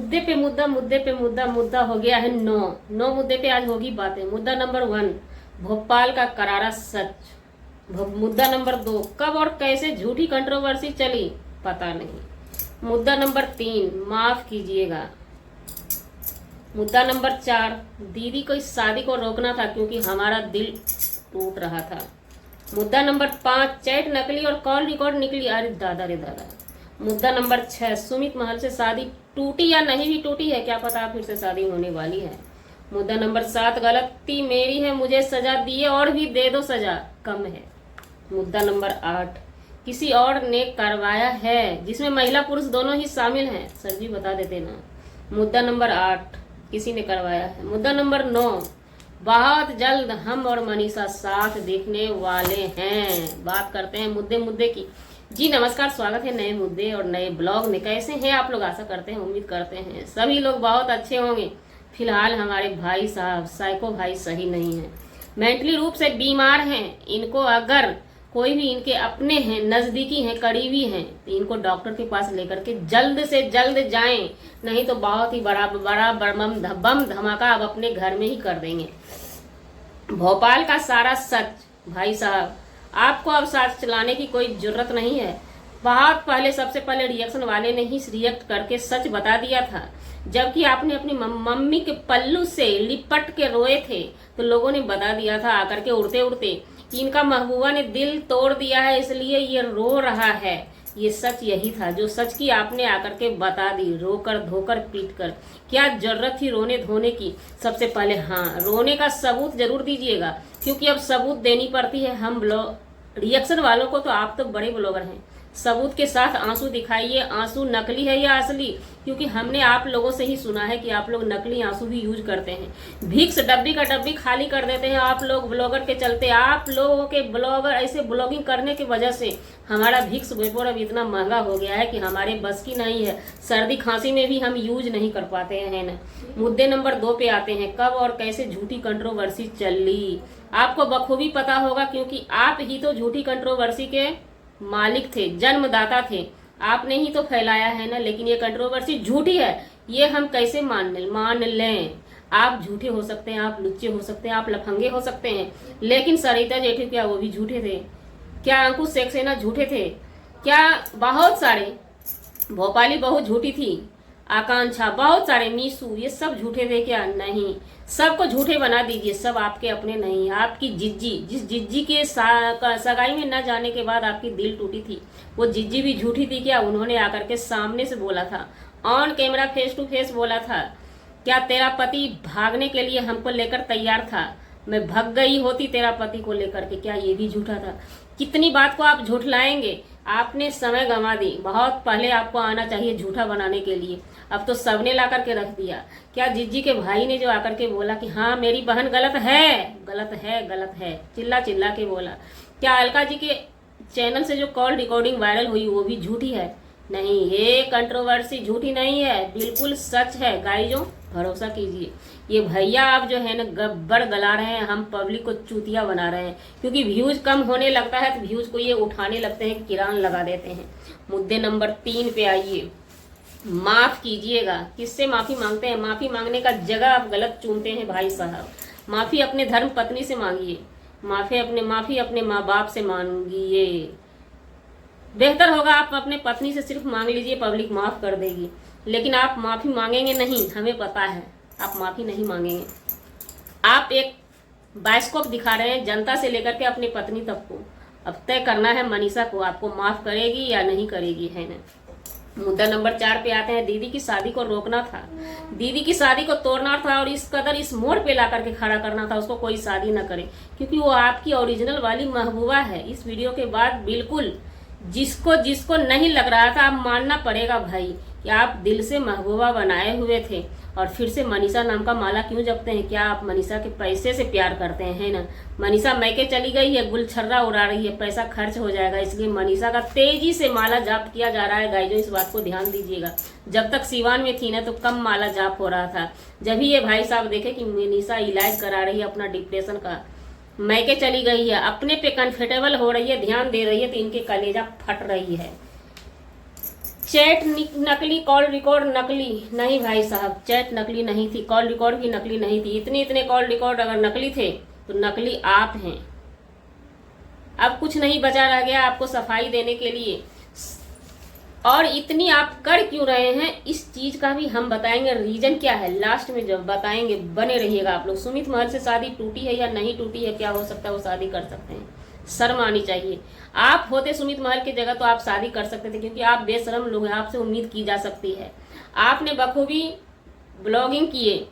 मुद्दे पे मुद्दा, मुद्दे पे मुद्दा, मुद्दा हो गया है 9 मुद्दे पे आज होगी बातें। मुद्दा नंबर 1, भोपाल का करारा सच। मुद्दा नंबर 2, कब और कैसे झूठी कंट्रोवर्सी चली, पता नहीं। मुद्दा नंबर 3, माफ कीजिएगा। मुद्दा नंबर 4, दीदी को इस शादी को रोकना था क्योंकि हमारा दिल टूट रहा था। मुद्दा नंबर 5, चैट नकली और कॉल रिकॉर्ड निकली, अरे दादा रे दादा। मुद्दा नंबर 6, सुमित महल से शादी टूटी या नहीं भी टूटी है, क्या पता फिर से शादी होने वाली है। मुद्दा नंबर 7, गलती मेरी है, मुझे सजा दिए और भी दे दो, सजा कम है। मुद्दा नंबर 8, किसी और ने करवाया है जिसमें महिला पुरुष दोनों ही शामिल हैं, सर जी बता देते ना। मुद्दा नंबर 8, किसी ने करवाया है। मुद्दा नंबर 9, बहुत जल्द हम और मनीषा साथ देखने वाले हैं। बात करते हैं मुद्दे मुद्दे की। जी नमस्कार, स्वागत है नए मुद्दे और नए ब्लॉग में। कैसे हैं आप लोग? आशा करते हैं, उम्मीद करते हैं सभी लोग बहुत अच्छे होंगे। फिलहाल हमारे भाई साहब साइको भाई सही नहीं है, मेंटली रूप से बीमार हैं। इनको अगर कोई भी इनके अपने हैं, नजदीकी हैं, करीबी हैं, तो इनको डॉक्टर के पास लेकर के जल्द से जल्द जाएं, नहीं तो बहुत ही बड़ा बड़ा बम धमाका अब अपने घर में ही कर देंगे। भोपाल का सारा सच। भाई साहब, आपको अब साथ चलाने की कोई जरूरत नहीं है। बहुत पहले, सबसे पहले रिएक्शन वाले ने ही रिएक्ट करके सच बता दिया था। जबकि आपने अपनी मम्मी के पल्लू से लिपट के रोए थे तो लोगों ने बता दिया था आकर के उड़ते उड़ते कि इनका महबूबा ने दिल तोड़ दिया है, इसलिए ये रो रहा है। ये सच यही था, जो सच की आपने आकर के बता दी, रोकर धोकर पीट कर। क्या जरूरत थी रोने धोने की? सबसे पहले हाँ, रोने का सबूत जरूर दीजिएगा, क्योंकि अब सबूत देनी पड़ती है। हम रिएक्शन वालों को तो आप तो बड़े ब्लॉगर हैं, सबूत के साथ आंसू दिखाइए। आंसू नकली है या असली? क्योंकि हमने आप लोगों से ही सुना है कि आप लोग नकली आंसू भी यूज करते हैं। भिक्स डब्बी का डब्बी खाली कर देते हैं आप लोग ब्लॉगर के चलते। आप लोगों के ब्लॉगर ऐसे ब्लॉगिंग करने की वजह से हमारा भिक्स वेपोर अब इतना महंगा हो गया है कि हमारे बस की नहीं है। सर्दी खांसी में भी हम यूज नहीं कर पाते हैं ना। मुद्दे नंबर 2 पे आते हैं, कब और कैसे झूठी कंट्रोवर्सी चली। आपको बखूबी पता होगा, क्योंकि आप ही तो झूठी कंट्रोवर्सी के मालिक थे, जन्मदाता थे। आपने ही तो फैलाया है ना। लेकिन ये कंट्रोवर्सी झूठी है, ये हम कैसे मान लें? आप झूठे हो सकते हैं, आप लुच्चे हो सकते हैं, आप लफंगे हो सकते हैं, लेकिन सरिता जेठू क्या वो भी झूठे थे? क्या अंकुश सक्सेना झूठे थे? क्या बहुत सारे भोपाली बहू झूठी थी, आकांक्षा, बहुत सारे मीसू, ये सब झूठे थे क्या? नहीं, सबको झूठे बना दीजिए, सब आपके अपने नहीं। आपकी जिज्जी, जिस जिज्जी के सगाई में न जाने के बाद आपकी दिल टूटी थी, वो जिज्जी भी झूठी थी क्या? उन्होंने आकर के सामने से बोला था, on camera face to face बोला था। क्या तेरा पति भागने के लिए हमको लेकर तैयार था, मैं भाग गई होती तेरा पति को लेकर के, क्या ये भी झूठा था? कितनी बात को आप झूठलाएंगे? आपने समय गंवा दी। बहुत पहले आपको आना चाहिए झूठा बनाने के लिए, अब तो सबने ला करके रख दिया। क्या जिज्जी के भाई ने जो आकर के बोला कि हाँ मेरी बहन गलत है, गलत है, गलत है, चिल्ला चिल्ला के बोला। क्या अलका जी के चैनल से जो कॉल रिकॉर्डिंग वायरल हुई वो भी झूठी है? नहीं, ये कंट्रोवर्सी झूठी नहीं है, बिल्कुल सच है। गाइजों, भरोसा कीजिए। ये भैया आप जो है ना गब्बर गला रहे हैं, हम पब्लिक को चूतिया बना रहे हैं, क्योंकि व्यूज कम होने लगता है तो व्यूज को ये उठाने लगते हैं, किरान लगा देते हैं। मुद्दे नंबर 3 पे आइए, माफ कीजिएगा। किससे माफी मांगते हैं? माफी मांगने का जगह आप गलत चुनते हैं भाई साहब। माफी अपने धर्म पत्नी से मांगिए, माफी अपने माँ बाप से मांगिए। बेहतर होगा आप अपने पत्नी से सिर्फ मांग लीजिए, पब्लिक माफ कर देगी। लेकिन आप माफी मांगेंगे नहीं, हमें पता है आप माफी नहीं मांगेंगे। आप एक बायोस्कोप दिखा रहे हैं जनता से लेकर के अपनी पत्नी तक को। अब तय करना है मनीषा को, आपको माफ करेगी या नहीं करेगी, है ना। मुद्दा नंबर 4 पे आते हैं, दीदी की शादी को रोकना था, दीदी की शादी को तोड़ना था और इस कदर इस मोड़ पे ला करके खड़ा करना था उसको कोई शादी ना करे, क्योंकि वो आपकी ओरिजिनल वाली महबूबा है। इस वीडियो के बाद बिल्कुल जिसको नहीं लग रहा था, अब मानना पड़ेगा भाई कि आप दिल से महबूबा बनाए हुए थे और फिर से मनीषा नाम का माला क्यों जपते हैं? क्या आप मनीषा के पैसे से प्यार करते हैं ना? मनीषा मैके चली गई है, गुलछर्रा उड़ा रही है, पैसा खर्च हो जाएगा, इसलिए मनीषा का तेजी से माला जाप किया जा रहा है। गाइजों, इस बात को ध्यान दीजिएगा। जब तक सिवान में थी ना तो कम माला जाप हो रहा था। जब ही ये भाई साहब देखे कि मनीषा इलाज करा रही है अपना डिप्रेशन का, मैके चली गई है, अपने पे कंफर्टेबल हो रही है, ध्यान दे रही है, तो इनके कलेजा फट रही है। चैट नकली, कॉल रिकॉर्ड नकली नहीं भाई साहब, चैट नकली नहीं थी, कॉल रिकॉर्ड भी नकली नहीं थी। इतने कॉल रिकॉर्ड अगर नकली थे तो नकली आप हैं। अब कुछ नहीं बचा रह गया आपको सफाई देने के लिए। और इतनी आप कर क्यों रहे हैं इस चीज का भी हम बताएंगे, रीजन क्या है लास्ट में जब बताएंगे। बने रहिएगा आप लोग। सुमित महल से शादी टूटी है या नहीं टूटी है, क्या हो सकता है वो शादी कर सकते हैं। शर्म आनी चाहिए। आप होते सुमित महल की जगह तो आप शादी कर सकते थे, क्योंकि आप बेशरम लोग हैं, आपसे उम्मीद की जा सकती है। आपने बखूबी ब्लॉगिंग किए,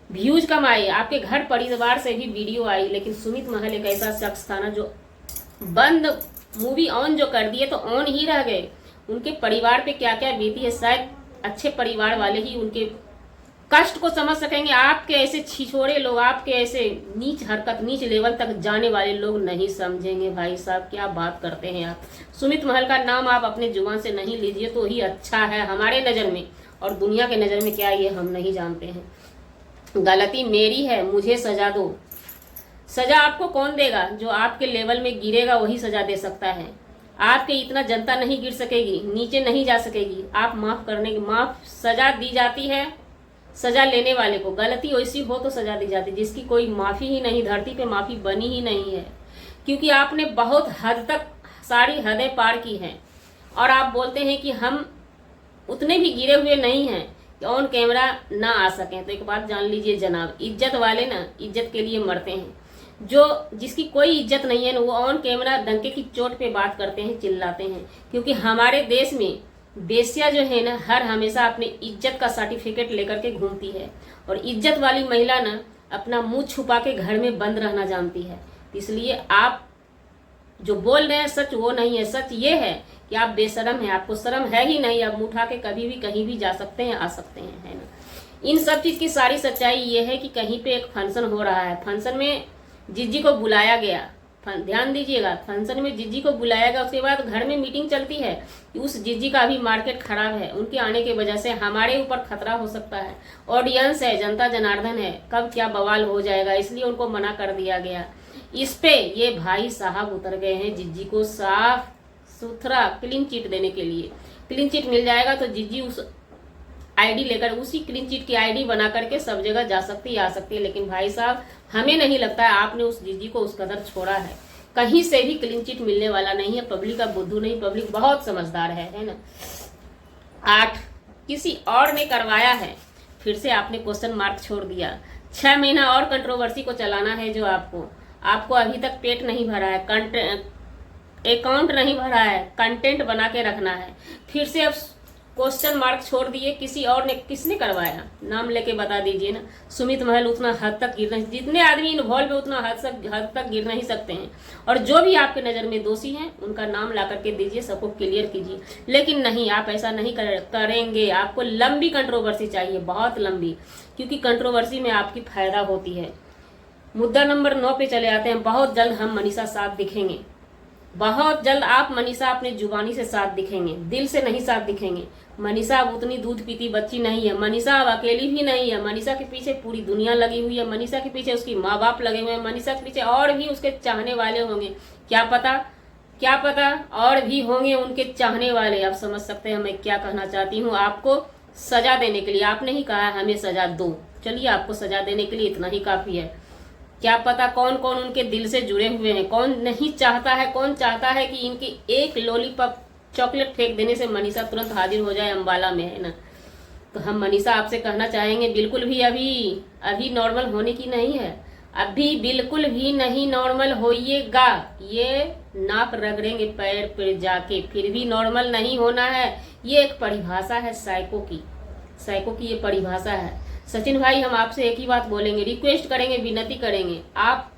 व्यूज कमाए, आपके घर परिवार से भी वीडियो आई, लेकिन सुमित महल एक ऐसा शख्स था ना जो बंद मूवी ऑन जो कर दिए तो ऑन ही रह गए। उनके परिवार पे क्या क्या बीती है, शायद अच्छे परिवार वाले ही उनके कष्ट को समझ सकेंगे। आपके ऐसे छिछोरे लोग, आपके ऐसे नीच हरकत, नीच लेवल तक जाने वाले लोग नहीं समझेंगे। भाई साहब क्या बात करते हैं आप। सुमित महल का नाम आप अपने जुबान से नहीं लीजिए तो ही अच्छा है हमारे नज़र में, और दुनिया के नज़र में क्या ये हम नहीं जानते हैं। गलती मेरी है, मुझे सजा दो। सजा आपको कौन देगा? जो आपके लेवल में गिरेगा वही सजा दे सकता है। आपके इतना जनता नहीं गिर सकेगी, नीचे नहीं जा सकेगी। आप माफ सजा दी जाती है सजा लेने वाले को। गलती वैसी हो तो सजा दी जाती, जिसकी कोई माफी ही नहीं, धरती पे माफी बनी ही नहीं है। क्योंकि आपने बहुत हद तक सारी हदें पार की हैं, और आप बोलते हैं कि हम उतने भी गिरे हुए नहीं हैं कि ऑन कैमरा ना आ सकें। तो एक बात जान लीजिए जनाब, इज्जत वाले ना इज्जत के लिए मरते हैं। जिसकी कोई इज्जत नहीं है ना, वो ऑन कैमरा डंके की चोट पे बात करते हैं, चिल्लाते हैं। क्योंकि हमारे देश में बेस्या जो है ना, हर हमेशा अपने इज्जत का सर्टिफिकेट लेकर के घूमती है, और इज्जत वाली महिला ना अपना मुंह छुपा के घर में बंद रहना जानती है। इसलिए आप जो बोल रहे हैं सच वो नहीं है। सच ये है कि आप बेशरम हैं, आपको शर्म है ही नहीं। आप मुंह उठा के कभी भी कहीं भी जा सकते हैं, आ सकते हैं, है ना। इन सब चीज की सारी सच्चाई ये है कि कहीं पे एक फंक्शन हो रहा है, फंक्शन में जीजी को बुलाया गया। ध्यान दीजिएगा, फंक्शन में जीजी को बुलाया गया। उसके बाद घर में मीटिंग चलती है कि उस जीजी का भी मार्केट खराब है, उनके आने की वजह से हमारे ऊपर खतरा हो सकता है। ऑडियंस है, जनता जनार्दन है, कब क्या बवाल हो जाएगा, इसलिए उनको मना कर दिया गया। इस पे ये भाई साहब उतर गए हैं जीजी को साफ सुथरा क्लीन चिट देने के लिए। क्लीन चिट मिल जाएगा तो जीजी उस आईडी लेकर, उसी क्लीन चिट की आईडी बना करके सब जगह जा सकती है, आ सकती है। लेकिन भाई साहब हमें नहीं लगता है आपने उस जीजी को उस कदर छोड़ा है। कहीं से भी क्लीन चिट मिलने वाला नहीं है। पब्लिक का बुद्धू नहीं, पब्लिक बहुत समझदार है ना। 8 किसी और ने करवाया है, फिर से आपने क्वेश्चन मार्क छोड़ दिया। 6 महीना और कंट्रोवर्सी को चलाना है। जो आपको अभी तक पेट नहीं भरा है, अकाउंट नहीं भरा है, कंटेंट बना के रखना है। फिर से अब क्वेश्चन मार्क छोड़ दिए। किसी और ने, किसने करवाया? नाम लेके बता दीजिए ना। सुमित महल उतना हद तक गिर नहीं, जितने आदमी इन्वॉल्व है उतना हद तक गिर नहीं सकते हैं। और जो भी आपके नज़र में दोषी हैं उनका नाम ला करके दीजिए, सबको क्लियर कीजिए। लेकिन नहीं, आप ऐसा नहीं करेंगे। आपको लंबी कंट्रोवर्सी चाहिए, बहुत लंबी, क्योंकि कंट्रोवर्सी में आपकी फायदा होती है। मुद्दा नंबर 9 पे चले आते हैं। बहुत जल्द हम मनीषा साथ दिखेंगे। बहुत जल्द आप मनीषा अपने जुबानी से साथ दिखेंगे, दिल से नहीं साथ दिखेंगे। मनीषा अब उतनी दूध पीती बच्ची नहीं है। मनीषा अब अकेली भी नहीं है। मनीषा के पीछे पूरी दुनिया लगी हुई है। मनीषा के पीछे उसकी माँ बाप लगे हुए हैं। मनीषा के पीछे और भी उसके चाहने वाले होंगे। क्या पता और भी होंगे उनके चाहने वाले। आप समझ सकते हैं मैं क्या कहना चाहती हूँ। आपको सजा देने के लिए, आपने ही कहा हमें सजा दो, चलिए आपको सजा देने के लिए इतना ही काफी है। क्या पता कौन कौन उनके दिल से जुड़े हुए हैं, कौन नहीं चाहता है, कौन चाहता है कि इनकी एक लॉलीपॉप चॉकलेट फेंक देने से मनीषा तुरंत हाजिर हो जाए अम्बाला में, है ना। तो हम मनीषा आपसे कहना चाहेंगे, बिल्कुल भी अभी नॉर्मल होने की नहीं है। अभी बिल्कुल भी नहीं नॉर्मल होइएगा। ये नाक रगड़ेंगे पैर पर जाके, फिर भी नॉर्मल नहीं होना है। ये एक परिभाषा है साइको की ये परिभाषा है। सचिन भाई, हम आपसे एक ही बात बोलेंगे, रिक्वेस्ट करेंगे, विनती करेंगे। आप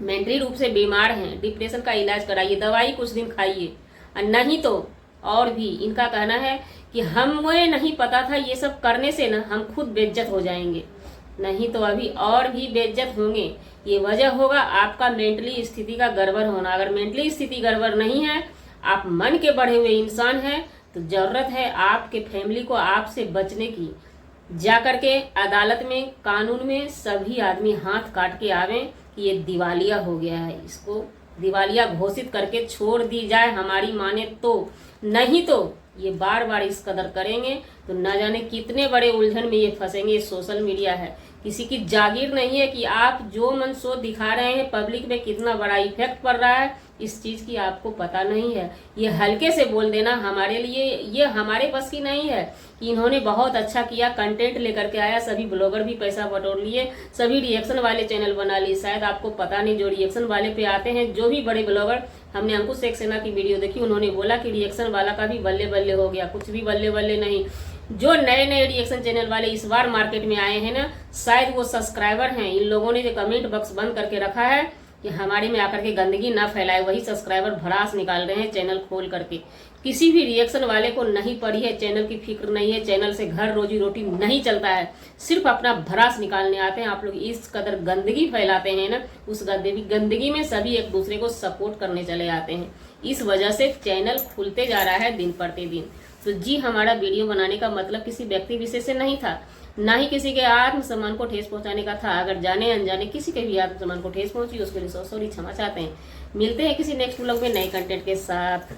मेंटली रूप से बीमार हैं, डिप्रेशन का इलाज कराइए, दवाई कुछ दिन खाइए, और नहीं तो और भी। इनका कहना है कि हमें नहीं पता था ये सब करने से ना हम खुद बेइज्जत हो जाएंगे, नहीं तो अभी और भी बेइज्जत होंगे। ये वजह होगा आपका मेंटली स्थिति का गड़बड़ होना। अगर मेंटली स्थिति गड़बड़ नहीं है, आप मन के बढ़े हुए इंसान हैं, तो जरूरत है आपके फैमिली को आपसे बचने की। जा करके अदालत में, कानून में सभी आदमी हाथ काट के आवें कि ये दिवालिया हो गया है, इसको दिवालिया घोषित करके छोड़ दी जाए हमारी माने तो। नहीं तो ये बार बार इस कदर करेंगे तो न जाने कितने बड़े उलझन में ये फंसेंगे। ये सोशल मीडिया है, किसी की जागीर नहीं है कि आप जो मन सो दिखा रहे हैं। पब्लिक में कितना बड़ा इफेक्ट पड़ रहा है इस चीज की आपको पता नहीं है। ये हल्के से बोल देना हमारे लिए, ये हमारे बस की नहीं है कि इन्होंने बहुत अच्छा किया, कंटेंट लेकर के आया, सभी ब्लॉगर भी पैसा बटोर लिए, सभी रिएक्शन वाले चैनल बना लिए। शायद आपको पता नहीं, जो रिएक्शन वाले पे आते हैं, जो भी बड़े ब्लॉगर, हमने अंकुश सक्सेना की वीडियो देखी, उन्होंने बोला कि रिएक्शन वाला का भी बल्ले बल्ले हो गया। कुछ भी बल्ले बल्ले नहीं। जो नए नए रिएक्शन चैनल वाले इस बार मार्केट में आए हैं ना, शायद वो सब्सक्राइबर हैं। इन लोगों ने जो कमेंट बॉक्स बंद करके रखा है कि हमारे में आकर के गंदगी ना फैलाए, वही सब्सक्राइबर भड़ास निकाल रहे हैं चैनल खोल करके। किसी भी रिएक्शन वाले को नहीं पड़ी है, चैनल की फिक्र नहीं है, चैनल से घर रोजी रोटी नहीं चलता है, सिर्फ अपना भड़ास निकालने आते हैं। आप लोग इस कदर गंदगी फैलाते हैं ना, उस गंदगी में सभी एक दूसरे को सपोर्ट करने चले आते हैं। इस वजह से चैनल खुलते जा रहा है दिन प्रतिदिन। तो जी, हमारा वीडियो बनाने का मतलब किसी व्यक्ति विशेष से नहीं था, ना ही किसी के आत्मसम्मान को ठेस पहुंचाने का था। अगर जाने अनजाने किसी के भी आत्मसम्मान को ठेस पहुंची, उसके लिए सॉरी क्षमा चाहते हैं। मिलते हैं किसी नेक्स्ट व्लॉग में नए कंटेंट के साथ।